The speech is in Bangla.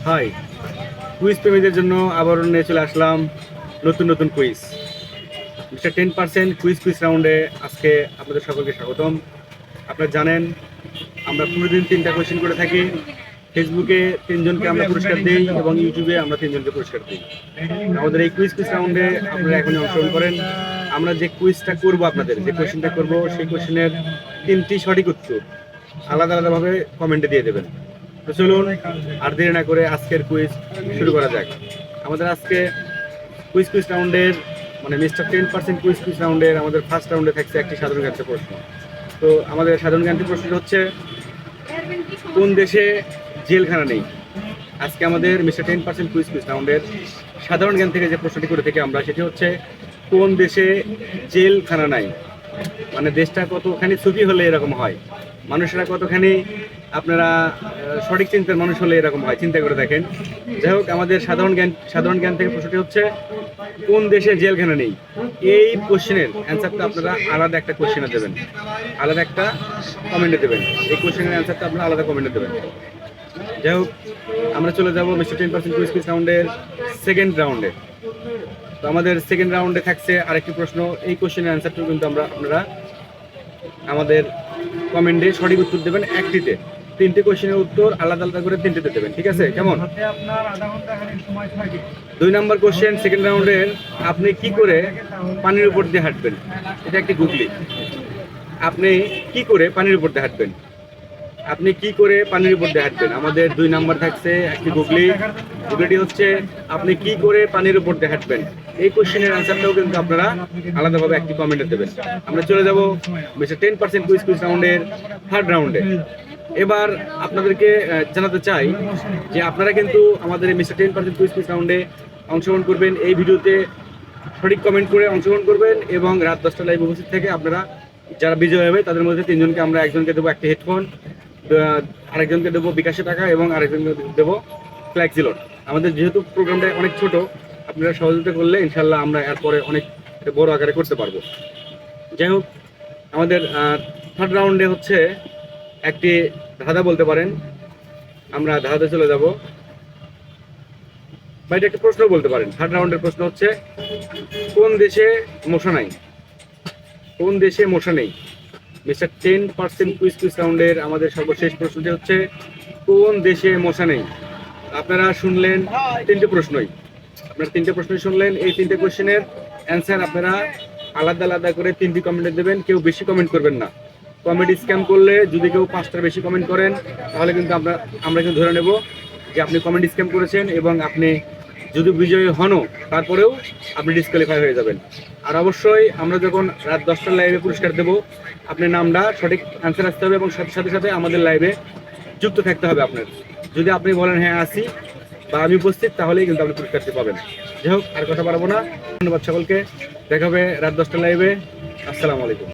হাই, কুইজ প্রেমীদের জন্য আবার নিয়ে চলে আসলাম নতুন নতুন কুইজ। মিস্টার 10% কুইজ রাউন্ডে আজকে আপনাদের সকলকে স্বাগতম। আপনারা জানেন আমরা প্রতিদিন 3টা কোয়েশ্চেন করে থাকি। ফেসবুকে 3জনকে আমরা পুরস্কার দিই এবং ইউটিউবে আমরা 3জনকে পুরস্কার দিই। আমাদের এই কুইজ রাউন্ডে আপনারা এখনই অংশগ্রহণ করেন। আমরা যে কুইজটা করবো, আপনাদের যে কোয়েশ্চেনটা করবো, সেই কোয়েশ্চেনের 3টি সঠিক উত্তর আলাদা আলাদাভাবে কমেন্টে দিয়ে দেবেন। তো চলুন আর দেরি না করে আজকের কুইজ শুরু করা যাক। আমাদের আজকে কুইজ রাউন্ডের মানে মিস্টার 10% কুইজ রাউন্ডের আমাদের ফার্স্ট রাউন্ডে থাকছে একটি সাধারণ জ্ঞানের প্রশ্ন। তো আমাদের সাধারণ জ্ঞানের প্রশ্নটা হচ্ছে, কোন দেশে জেলখানা নেই? আজকে আমাদের মিস্টার 10% কুইজ রাউন্ডের সাধারণ জ্ঞান থেকে যে প্রশ্নটি করে থেকে আমরা, সেটি হচ্ছে কোন দেশে জেলখানা নাই। মানে দেশটা কতখানি সুখী হলে এরকম হয়, মানুষেরা কতখানি আপনারা সঠিক চিন্তার মানুষ হলে এরকম হয়, চিন্তা করে দেখেন। যাই হোক, আমাদের সাধারণ জ্ঞান থেকে প্রশ্নটি হচ্ছে কোন দেশে জেলখানা নেই। এই কোশ্চেনের অ্যান্সারটা আপনারা আলাদা একটা কোশ্চেনে দেবেন, আলাদা একটা কমেন্টে দেবেন। এই কোশ্চেনের অ্যান্সারটা আপনারা আলাদা কমেন্টে দেবেন। যাই হোক, আমরা চলে যাব মিস্টার 10% কুইজ রাউন্ডের সেকেন্ড রাউন্ডে। তো আমাদের সেকেন্ড রাউন্ডে থাকছে আরেকটি প্রশ্ন। এই কোশ্চেনের অ্যান্সারটাও কিন্তু আপনারা আমাদের কমেন্টে সঠিক উত্তর দেবেন। একটিতে 3টে কোশ্চেনের উত্তর আলাদা আলাদা করে 3টিতে দেবেন, ঠিক আছে? কেমন? 2 নম্বর কোশ্চেন সেকেন্ড রাউন্ডের, আপনি কি করে পানির উপর দিয়ে হাঁটবেন? এটা একটি গুগলি। আপনি কি করে পানির উপর দিয়ে হাঁটবেন? আপনি কি করে পানির উপর দিয়ে হাঁটবেন? আমাদের 2 নাম্বার থাকছে একটি গুগলিটি হচ্ছে, আপনি কি করে পানির উপর দিয়ে হাঁটবেন। এই কোশ্চেনের অ্যান্সারটাও কিন্তু আপনারা আলাদাভাবে একটি কমেন্টে দেবেন। আমরা চলে যাব মিস্টার 10% কুইজ রাউন্ডের থার্ড রাউন্ডে। এবার আপনাদেরকে জানাতে চাই যে আপনারা কিন্তু আমাদের এই মিস্টার 10% কুইজ রাউন্ডে অংশগ্রহণ করবেন। এই ভিডিওতে সঠিক কমেন্ট করে অংশগ্রহণ করবেন এবং রাত 10টা লাইভ উপস্থিত থেকে আপনারা যারা বিজয় হবে তাদের মধ্যে 3জনকে আমরা, একজনকে দেবো একটি হেডফোন, আরেকজনকে দেবো বিকাশে টাকা এবং আরেকজনকে দেবো ফ্ল্যাক্সিলোড। আমাদের যেহেতু প্রোগ্রামটা অনেক ছোট, আপনারা সহযোগিতা করলে ইনশাল্লাহ আমরা এরপরে অনেক বড় আকারে করতে পারবো। যাই হোক, আমাদের থার্ড রাউন্ডে হচ্ছে একটি ধাঁধা বলতে পারেন। আমরা ধাঁধাতে চলে যাব, বা এটা একটা প্রশ্ন বলতে পারেন। থার্ড রাউন্ডের প্রশ্ন হচ্ছে, কোন দেশে মশা নাই? কোন দেশে মশা নেই? মিস্টার 10% কুইজ রাউন্ডের আমাদের সর্বশেষ প্রশ্নটি হচ্ছে, কোন দেশে মশা নেই? আপনারা শুনলেন 3টে প্রশ্নই, আপনারা 3টে প্রশ্নই শুনলেন। এই 3টে কোশ্চেনের অ্যান্সার আপনারা আলাদা আলাদা করে 3টি কমেন্টে দেবেন। কেউ বেশি কমেন্ট করবেন না। কমেন্ট স্ক্যাম করলে যদি কেউ 5টার বেশি কমেন্ট করেন, তাহলে কিন্তু আমরা কিন্তু ধরে নেব যে আপনি কমেন্ট স্ক্যাম করেছেন এবং আপনি যদি বিজয়ী হনও তারপরেও আপনি ডিসকোয়ালিফাই হয়ে যাবেন। আর অবশ্যই আমরা যখন রাত 10টার লাইভে পুরস্কার দেবো, আপনার নামটা সঠিক অ্যান্সার আসতে হবে এবং সাথে সাথে আমাদের লাইভে যুক্ত থাকতে হবে আপনার। যদি আপনি বলেন হ্যাঁ আসি বা আমি উপস্থিত, তাহলেই কিন্তু আপনি পুরস্কারটি পাবেন। যাই হোক, আর কথা বাড়াবো না। ধন্যবাদ সকলকে। দেখা হবে রাত 10টার লাইভে। আসসালামু আলাইকুম।